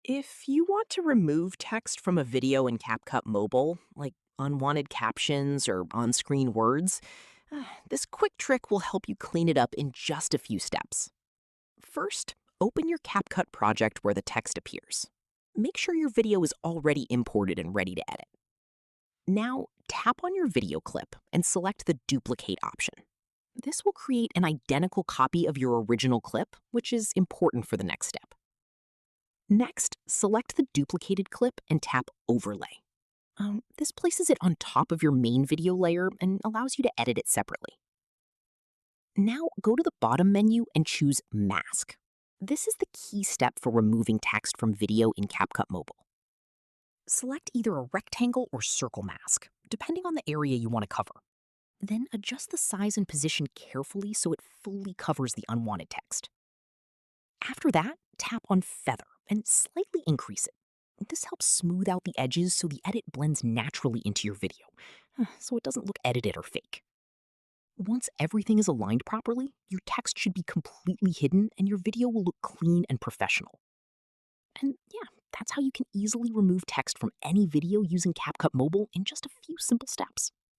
If you want to remove text from a video in CapCut Mobile, like unwanted captions or on screen words, this quick trick will help you clean it up in just a few steps. First, open your CapCut project where the text appears. Make sure your video is already imported and ready to edit. Now, tap on your video clip and select the duplicate option. This will create an identical copy of your original clip, which is important for the next step. Next, select the duplicated clip and tap Overlay. This places it on top of your main video layer and allows you to edit it separately. Now, go to the bottom menu and choose Mask. This is the key step for removing text from video in CapCut Mobile. Select either a rectangle or circle mask, depending on the area you want to cover. Then adjust the size and position carefully so it fully covers the unwanted text. After that, tap on Feather and slightly increase it. This helps smooth out the edges so the edit blends naturally into your video, so it doesn't look edited or fake. Once everything is aligned properly, your text should be completely hidden and your video will look clean and professional. And yeah, that's how you can easily remove text from any video using CapCut Mobile in just a few simple steps.